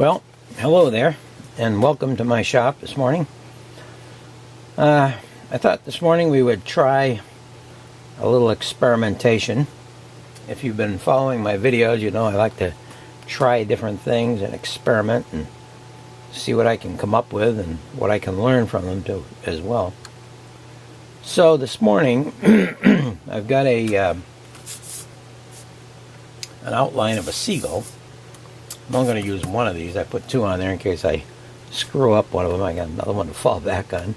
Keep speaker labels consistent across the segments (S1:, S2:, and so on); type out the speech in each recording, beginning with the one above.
S1: Well, hello there, and welcome to my shop this morning. I thought this morning we would try a little experimentation. If you've been following my videos, you know I like to try different things and experiment and see what I can come up with and what I can learn from them too, as well. So this morning, I've got an outline of a seagull. I'm only going to use one of these. I put two on there in case I screw up one of them. I got another one to fall back on.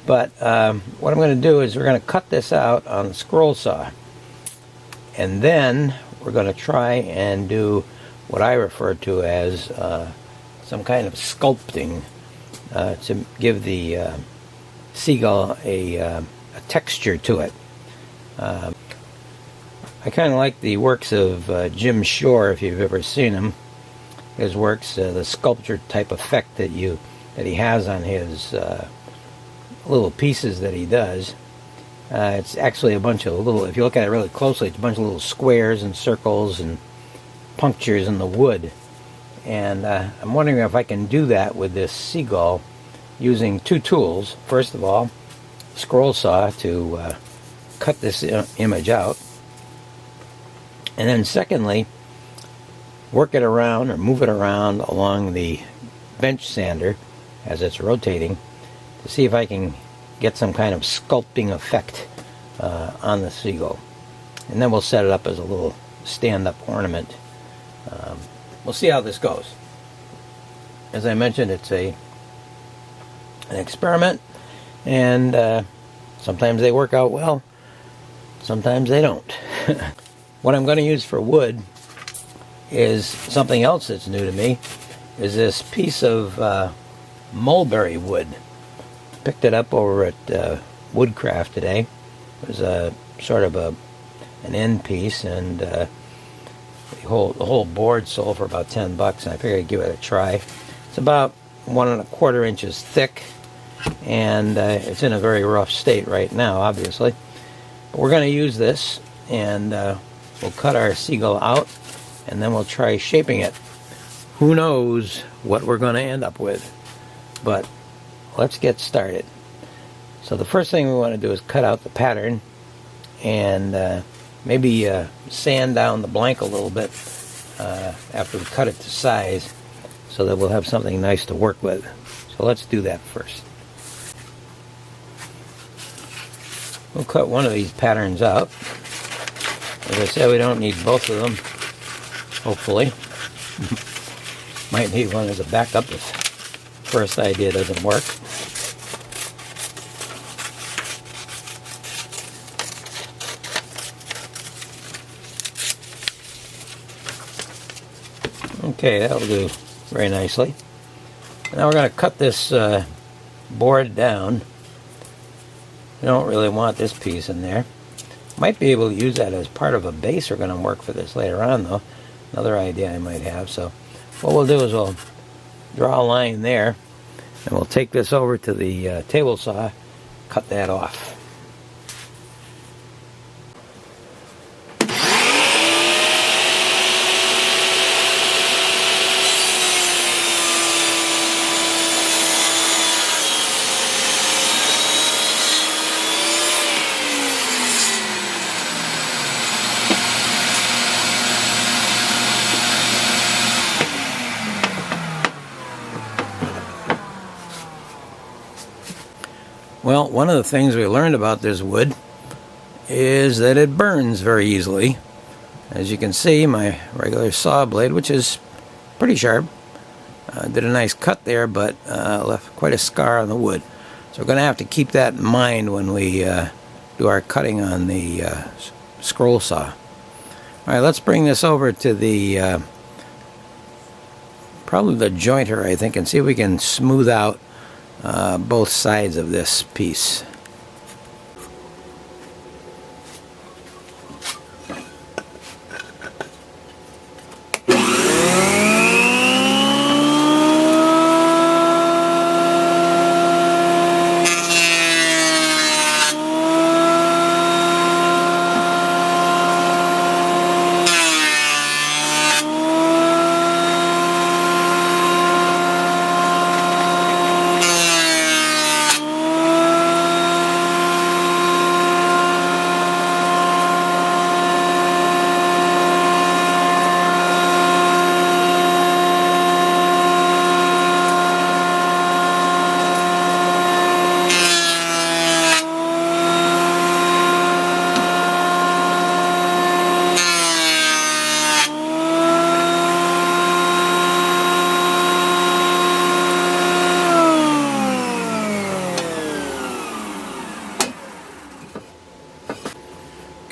S1: But what I'm going to do is we're going to cut this out on the scroll saw. And then we're going to try and do what I refer to as some kind of sculpting to give the seagull a texture to it. I kind of like the works of Jim Shore, if you've ever seen him. His works, the sculpture type effect that he has on his little pieces that he does. It's actually a bunch of little, if you look at it really closely, it's a bunch of little squares and circles and punctures in the wood. And I'm wondering if I can do that with this seagull using two tools. First of all, scroll saw to cut this image out. And then secondly, work it around or move it around along the bench sander as it's rotating to see if I can get some kind of sculpting effect on the seagull. And then we'll set it up as a little stand-up ornament. We'll see how this goes. As I mentioned, it's an experiment, and sometimes they work out well, sometimes they don't. What I'm going to use for wood is something else that's new to me, is this piece of mulberry wood. Picked it up over at Woodcraft today. It was a sort of an end piece, and the whole board sold for about $10, and I figured I'd give it a try. It's about 1 1/4 inches thick, and it's in a very rough state right now, obviously. But we're going to use this, and we'll cut our seagull out, and then we'll try shaping it. Who knows what we're going to end up with, but let's get started. So the first thing we want to do is cut out the pattern and maybe sand down the blank a little bit after we cut it to size so that we'll have something nice to work with. So let's do that first. We'll cut one of these patterns out. As I said, we don't need both of them, hopefully. Might need one as a backup if first idea doesn't work. Okay, that'll do very nicely. Now we're going to cut this board down. We don't really want this piece in there. Might be able to use that as part of a base we're going to work for this later on, though. Another idea I might have. So what we'll do is we'll draw a line there, and we'll take this over to the table saw, cut that off. Well, one of the things we learned about this wood is that it burns very easily. As you can see, my regular saw blade, which is pretty sharp, did a nice cut there, but left quite a scar on the wood. So we're going to have to keep that in mind when we do our cutting on the scroll saw. All right, let's bring this over to the probably the jointer, I think, and see if we can smooth out both sides of this piece.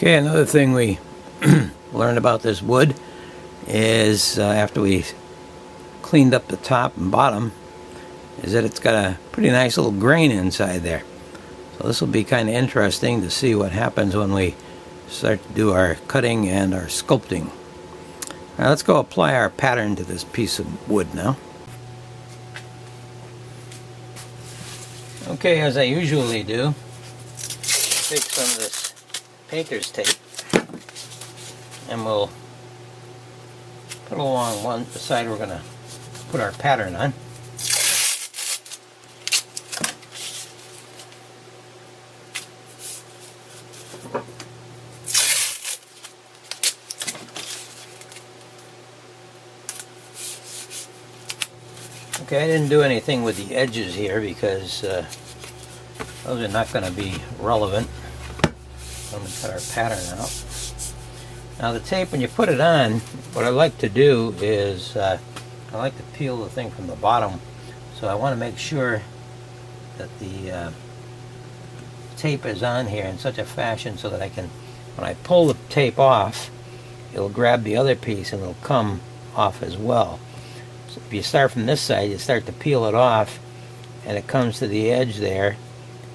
S1: Okay, another thing we learned about this wood is after we cleaned up the top and bottom is that it's got a pretty nice little grain inside there. So this will be kind of interesting to see what happens when we start to do our cutting and our sculpting. Now let's go apply our pattern to this piece of wood now. Okay, as I usually do, take some of this painter's tape and we'll put along one side we're going to put our pattern on. Okay, I didn't do anything with the edges here because those are not going to be relevant. I'm going to cut our pattern out. Now the tape, when you put it on, what I like to do is I like to peel the thing from the bottom. So I want to make sure that the tape is on here in such a fashion so that I can, when I pull the tape off, it'll grab the other piece and it'll come off as well. So if you start from this side, you start to peel it off and it comes to the edge there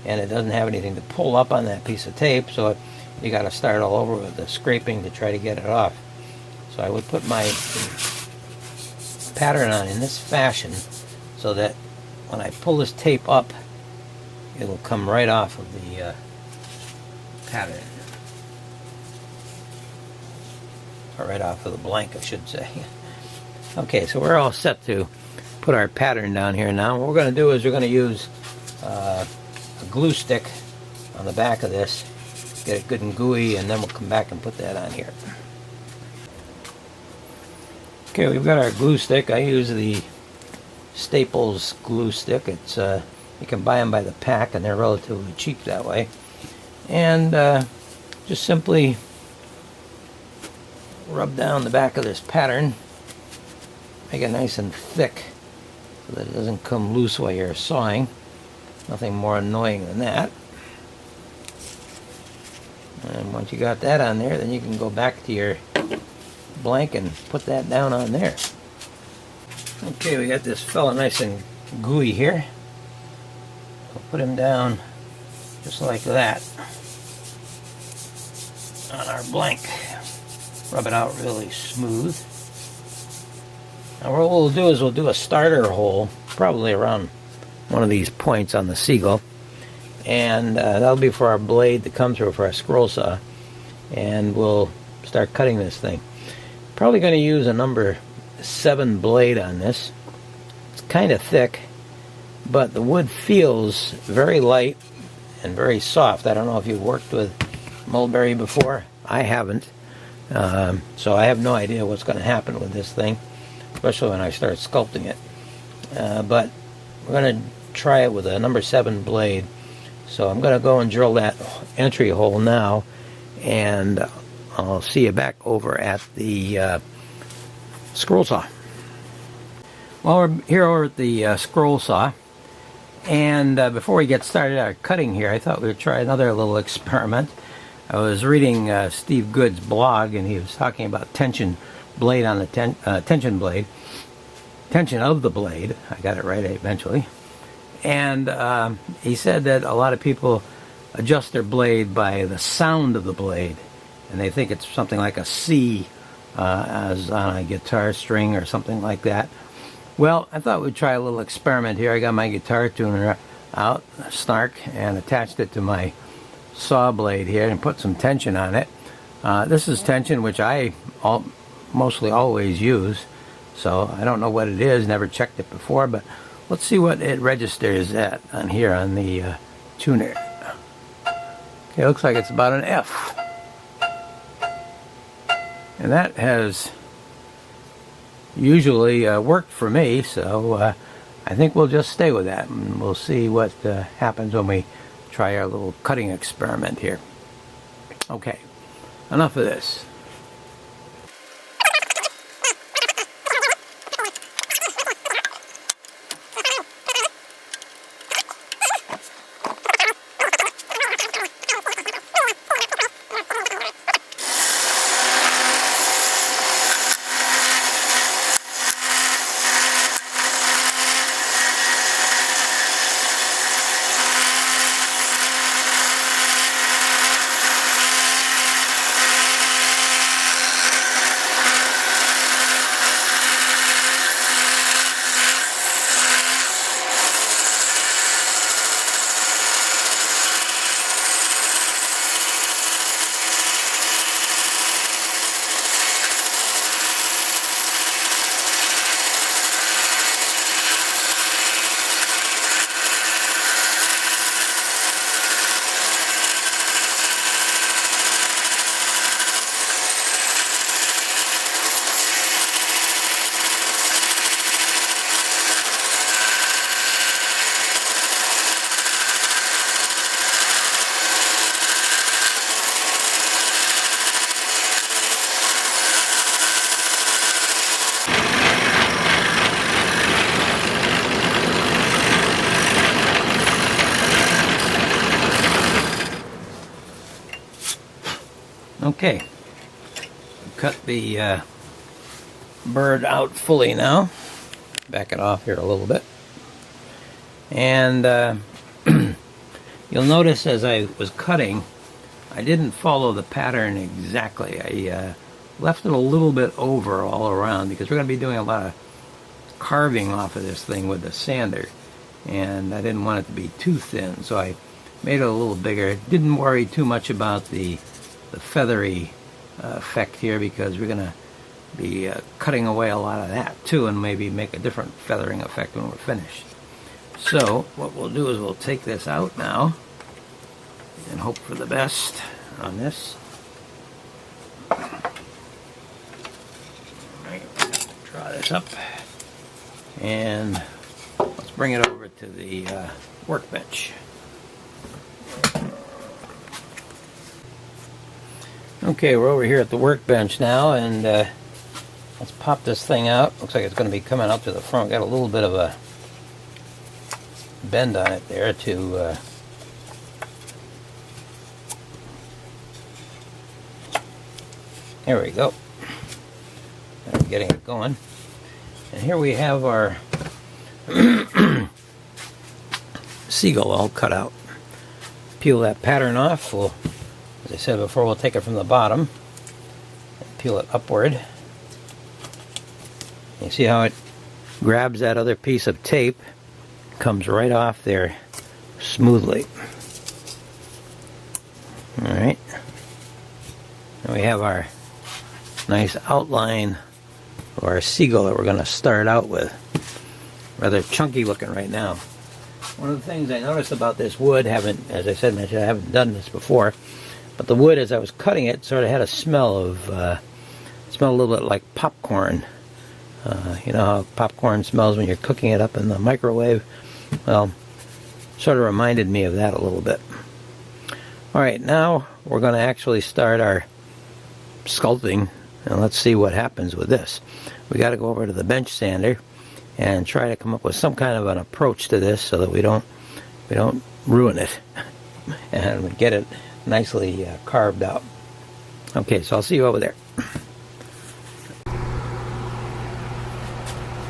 S1: and it doesn't have anything to pull up on that piece of tape, so you got to start all over with the scraping to try to get it off. So I would put my pattern on in this fashion so that when I pull this tape up, it'll come right off of the pattern. Or right off of the blank, I should say. Okay, so we're all set to put our pattern down here now. What we're going to do is we're going to use a glue stick on the back of this, get it good and gooey, and then we'll come back and put that on here. Okay, we've got our glue stick. I use the Staples glue stick. It's you can buy them by the pack and they're relatively cheap that way. And just simply rub down the back of this pattern, make it nice and thick so that it doesn't come loose while you're sawing. Nothing more annoying than that. And once you got that on there, then you can go back to your blank and put that down on there. Okay, we got this fella nice and gooey here. We'll put him down just like that on our blank. Rub it out really smooth. Now what we'll do is we'll do a starter hole, probably around one of these points on the seagull, and that'll be for our blade to come through for our scroll saw, and we'll start cutting this thing. Probably going to use a number 7 blade on this. It's kind of thick, but the wood feels very light and very soft. I don't know if you've worked with mulberry before. I haven't, so I have no idea what's going to happen with this thing, especially when I start sculpting it. But we're going to try it with a number 7 blade. So I'm going to go and drill that entry hole now, and I'll see you back over at the scroll saw. Well, we're here over at the scroll saw, and before we get started our cutting here, I thought we would try another little experiment. I was reading Steve Good's blog, and he was talking about tension blade on the tension blade. Tension of the blade. I got it right eventually. And he said that a lot of people adjust their blade by the sound of the blade, and they think it's something like a C as on a guitar string or something like that. Well, I thought we'd try a little experiment here. I got my guitar tuner out, snark, and attached it to my saw blade here and put some tension on it. This is tension which I mostly always use, so I don't know what it is, never checked it before, but let's see what it registers at on here on the tuner. Okay, it looks like it's about an F. And that has usually worked for me, so I think we'll just stay with that, and we'll see what happens when we try our little cutting experiment here. Okay, enough of this. Okay, cut the bird out fully now. Back it off here a little bit. And you'll notice as I was cutting, I didn't follow the pattern exactly. I left it a little bit over all around because we're going to be doing a lot of carving off of this thing with the sander. And I didn't want it to be too thin, so I made it a little bigger. Didn't worry too much about the feathery effect here because we're going to be cutting away a lot of that too, and maybe make a different feathering effect when we're finished. So what we'll do is we'll take this out now and hope for the best on this. Alright, draw this up and let's bring it over to the workbench. Okay, we're over here at the workbench now, and let's pop this thing out. Looks like it's going to be coming up to the front. Got a little bit of a bend on it there to there we go. I'm getting it going. And here we have our seagull all cut out. Peel that pattern off. We'll, as I said before, we'll take it from the bottom and peel it upward. You see how it grabs that other piece of tape, comes right off there smoothly. Alright. And we have our nice outline of our seagull that we're going to start out with. Rather chunky looking right now. One of the things I noticed about this wood, as I said, I haven't done this before, but the wood as I was cutting it sort of had a smell of, smelled a little bit like popcorn. You know how popcorn smells when you're cooking it up in the microwave? Well, sort of reminded me of that a little bit. Alright, now we're going to actually start our sculpting, and let's see what happens with this. We got to go over to the bench sander and try to come up with some kind of an approach to this so that we don't ruin it and we get it nicely carved out. Okay, so I'll see you over there.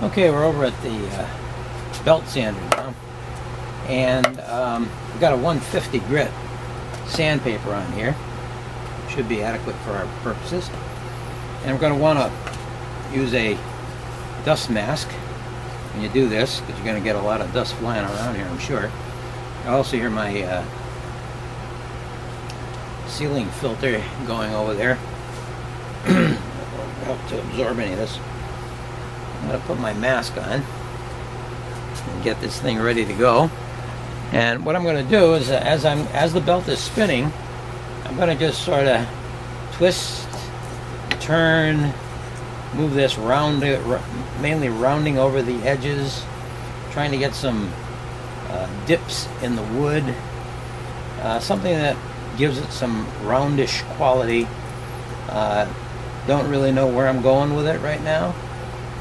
S1: Okay, we're over at the belt sander now, and we've got a 150 grit sandpaper on here. Should be adequate for our purposes. And we're going to want to use a dust mask when you do this, because you're going to get a lot of dust flying around here, I'm sure. I also hear my ceiling filter going over there. Help to absorb any of this. I'm going to put my mask on and get this thing ready to go. And what I'm going to do is, as the belt is spinning, I'm going to just sort of twist, turn, move this round, mainly rounding over the edges, trying to get some dips in the wood, something that gives it some roundish quality. Don't really know where I'm going with it right now.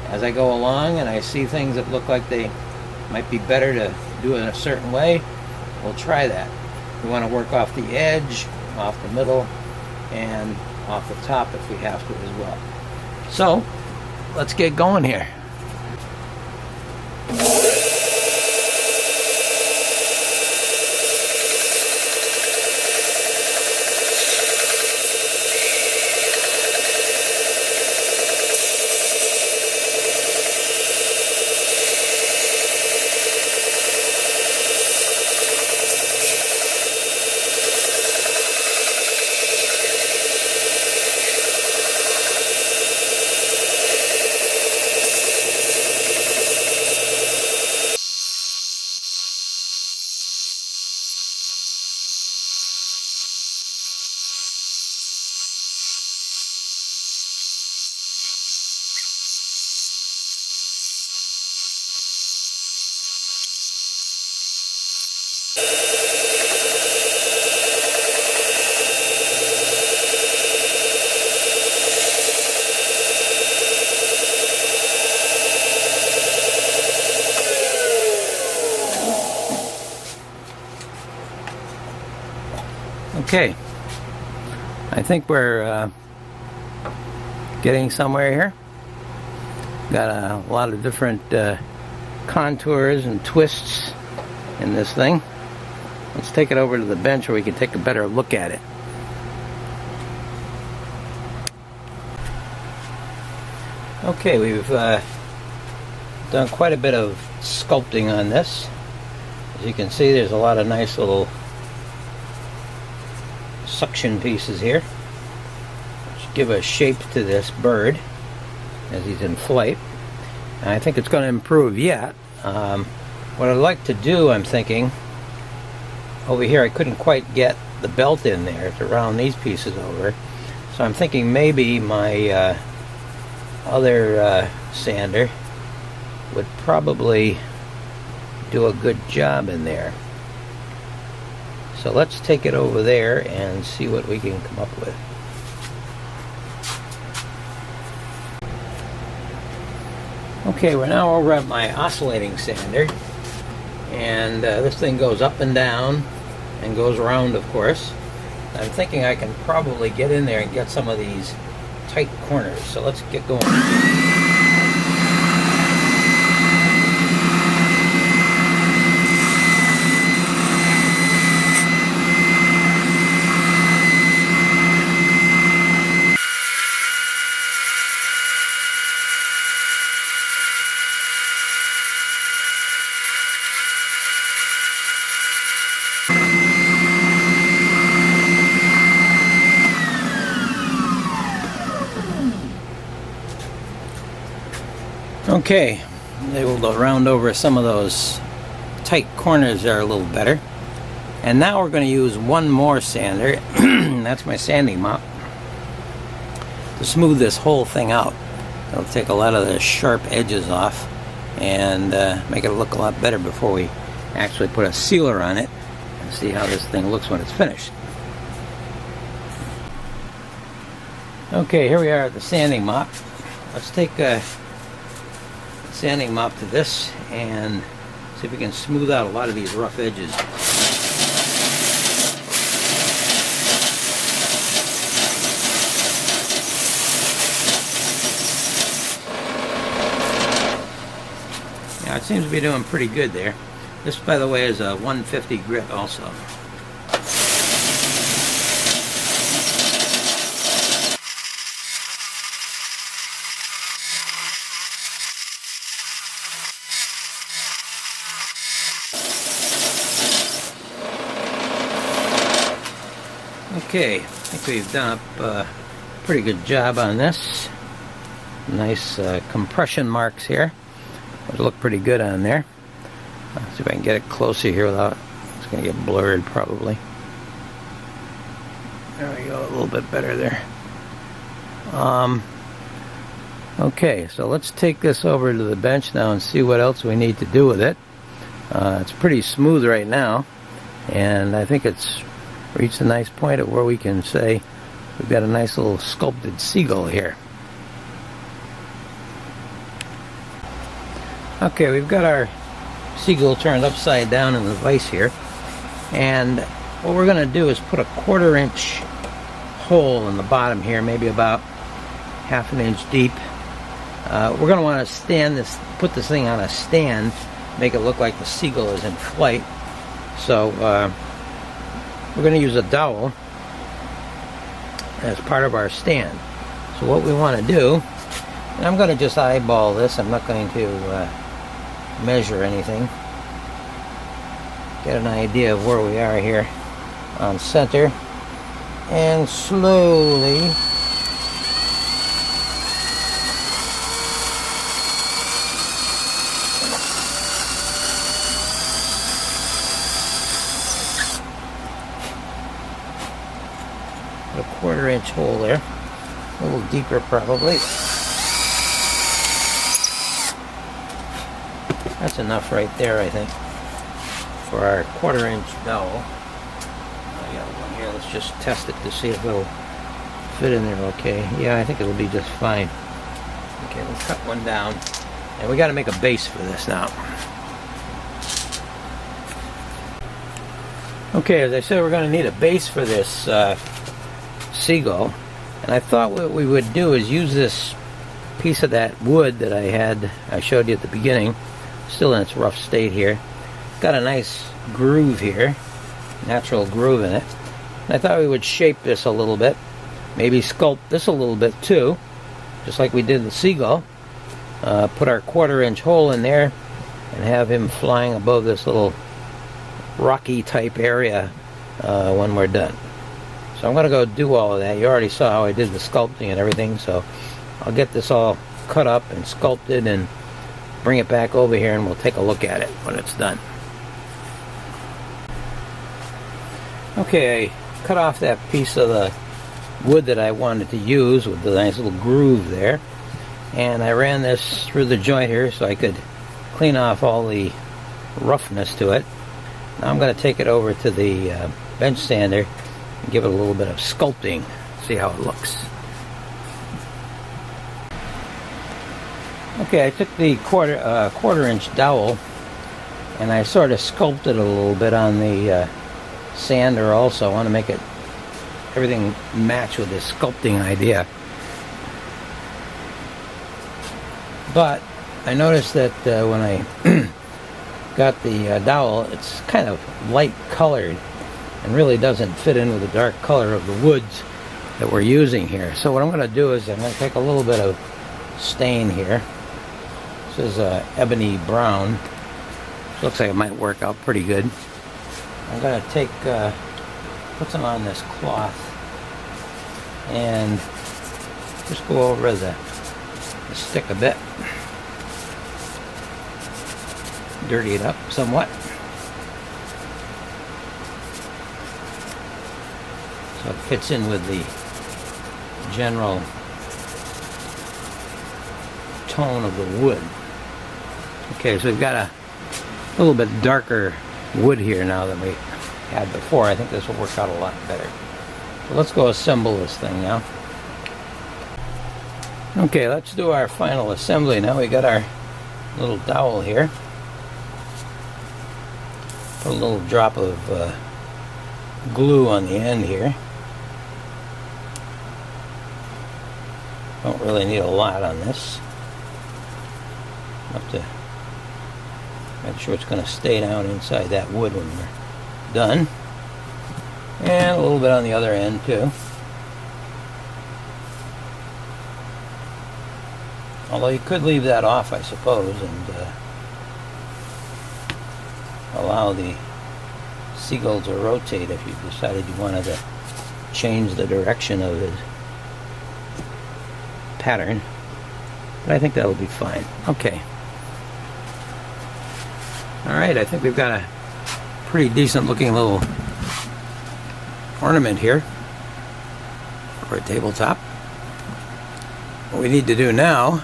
S1: As I go along and I see things that look like they might be better to do it in a certain way, we'll try that. We want to work off the edge, off the middle, and off the top if we have to as well. So, let's get going here. Okay, I think we're getting somewhere here. Got a lot of different contours and twists in this thing. Let's take it over to the bench where we can take a better look at it. Okay, we've done quite a bit of sculpting on this. As you can see, there's a lot of nice little suction pieces here, which give a shape to this bird as he's in flight. And I think it's going to improve yet. What I'd like to do, I'm thinking, over here I couldn't quite get the belt in there to round these pieces over. So I'm thinking maybe my other sander would probably do a good job in there. So let's take it over there and see what we can come up with. Okay, we're now over at my oscillating sander, and this thing goes up and down and goes around, of course. I'm thinking I can probably get in there and get some of these tight corners, so let's get going. Okay, able to round over some of those tight corners there a little better. And now we're going to use one more sander, that's my sanding mop, to smooth this whole thing out. It'll take a lot of the sharp edges off and make it look a lot better before we actually put a sealer on it and see how this thing looks when it's finished. Okay, here we are at the sanding mop. Let's take a sanding mop to this and see if we can smooth out a lot of these rough edges. Yeah, it seems to be doing pretty good there. This, by the way, is a 150 grit also. Okay, I think we've done a pretty good job on this. Nice compression marks here. Those look pretty good on there. Let's see if I can get it closer here without, it's going to get blurred probably. There we go, a little bit better there. Okay, so let's take this over to the bench now and see what else we need to do with it. It's pretty smooth right now, and I think it's reached a nice point at where we can say we've got a nice little sculpted seagull here. Okay, we've got our seagull turned upside down in the vise here, and what we're going to do is put a 1/4 inch hole in the bottom here, maybe about 1/2 inch deep. We're going to want to stand this, put this thing on a stand, make it look like the seagull is in flight. So we're going to use a dowel as part of our stand. So what we want to do, and I'm going to just eyeball this, I'm not going to measure anything. Get an idea of where we are here on center, and slowly a 1/4 inch hole there, a little deeper probably. That's enough right there, I think, for our 1/4 inch dowel. I got one here, let's just test it to see if it'll fit in there okay. Yeah, I think it'll be just fine. Okay, we'll cut one down, and we got to make a base for this now. Okay, as I said, we're going to need a base for this seagull. And I thought what we would do is use this piece of that wood that I showed you at the beginning, still in its rough state here. Got a nice groove here, natural groove in it. And I thought we would shape this a little bit, maybe sculpt this a little bit too, just like we did the seagull. Put our 1/4-inch hole in there and have him flying above this little rocky type area when we're done. So I'm going to go do all of that. You already saw how I did the sculpting and everything, so I'll get this all cut up and sculpted and bring it back over here, and we'll take a look at it when it's done. Okay, I cut off that piece of the wood that I wanted to use with the nice little groove there, and I ran this through the joint here so I could clean off all the roughness to it. Now I'm going to take it over to the bench sander and give it a little bit of sculpting, see how it looks. Okay, I took the 1/4-inch dowel and I sort of sculpted a little bit on the sander also. I want to make it everything match with this sculpting idea. But I noticed that when I got the dowel, it's kind of light colored and really doesn't fit in with the dark color of the woods that we're using here. So what I'm going to do is I'm going to take a little bit of stain here. This is ebony brown. Looks like it might work out pretty good. I'm going to take, put some on this cloth and just go over the stick a bit. Dirty it up somewhat. So it fits in with the general tone of the wood. Okay, so we've got a little bit darker wood here now than we had before. I think this will work out a lot better. So let's go assemble this thing now. Okay, let's do our final assembly now. We got our little dowel here. Put a little drop of glue on the end here. Don't really need a lot on this. Have to make sure it's going to stay down inside that wood when we're done. And a little bit on the other end too. Although you could leave that off, I suppose, and allow the seagull to rotate if you decided you wanted to change the direction of his pattern. But I think that'll be fine. Okay. Alright, I think we've got a pretty decent looking little ornament here for a tabletop. What we need to do now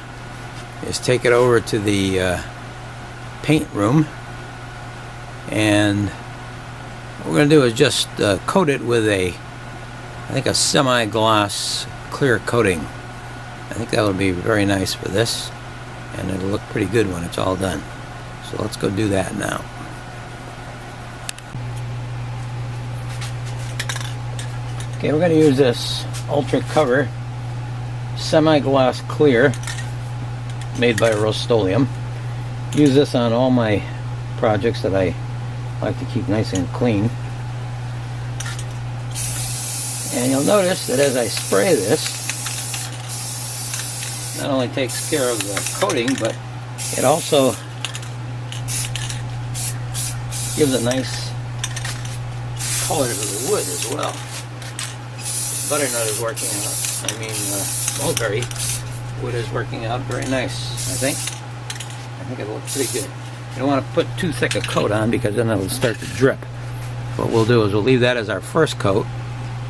S1: is take it over to the paint room, and what we're going to do is just coat it with I think a semi-gloss clear coating. I think that would be very nice for this, and it'll look pretty good when it's all done. So let's go do that now. Okay, we're going to use this Ultra Cover semi-gloss clear made by Rust-Oleum. Use this on all my projects that I like to keep nice and clean. And you'll notice that as I spray this, not only takes care of the coating, but it also gives a nice color to the wood as well. Butternut is working out. I mean, mulberry wood is working out very nice, I think. I think it'll look pretty good. You don't want to put too thick a coat on because then it'll start to drip. What we'll do is we'll leave that as our first coat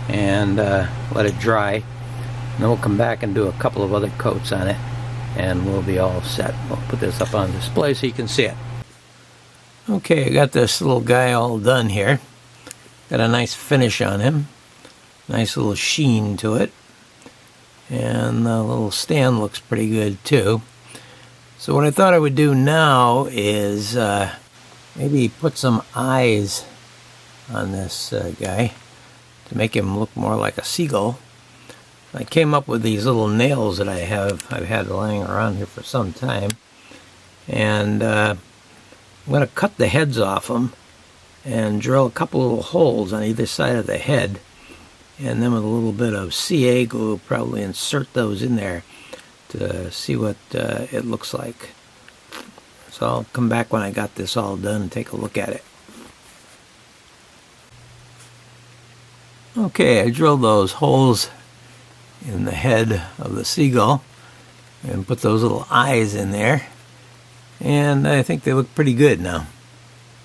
S1: and let it dry. And then we'll come back and do a couple of other coats on it and we'll be all set. We'll put this up on display so you can see it. Okay, I got this little guy all done here. Got a nice finish on him. Nice little sheen to it. And the little stand looks pretty good too. So what I thought I would do now is maybe put some eyes on this guy to make him look more like a seagull. I came up with these little nails that I've had lying around here for some time, and I'm going to cut the heads off them and drill a couple little holes on either side of the head, and then with a little bit of CA glue probably insert those in there to see what it looks like. So I'll come back when I got this all done and take a look at it. Okay, I drilled those holes in the head of the seagull and put those little eyes in there, and I think they look pretty good now.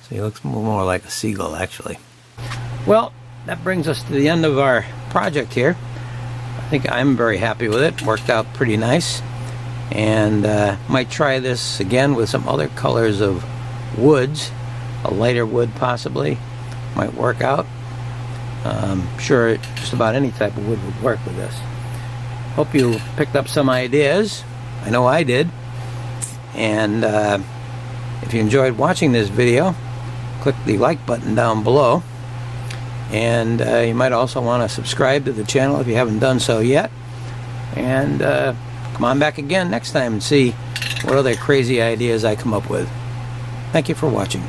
S1: So he looks more like a seagull, actually. Well, that brings us to the end of our project here. I think I'm very happy with it. Worked out pretty nice, and might try this again with some other colors of woods. A lighter wood possibly might work out. Sure, just about any type of wood would work with this. Hope you picked up some ideas. I know I did. And if you enjoyed watching this video, click the like button down below. And you might also want to subscribe to the channel if you haven't done so yet. And come on back again next time and see what other crazy ideas I come up with. Thank you for watching.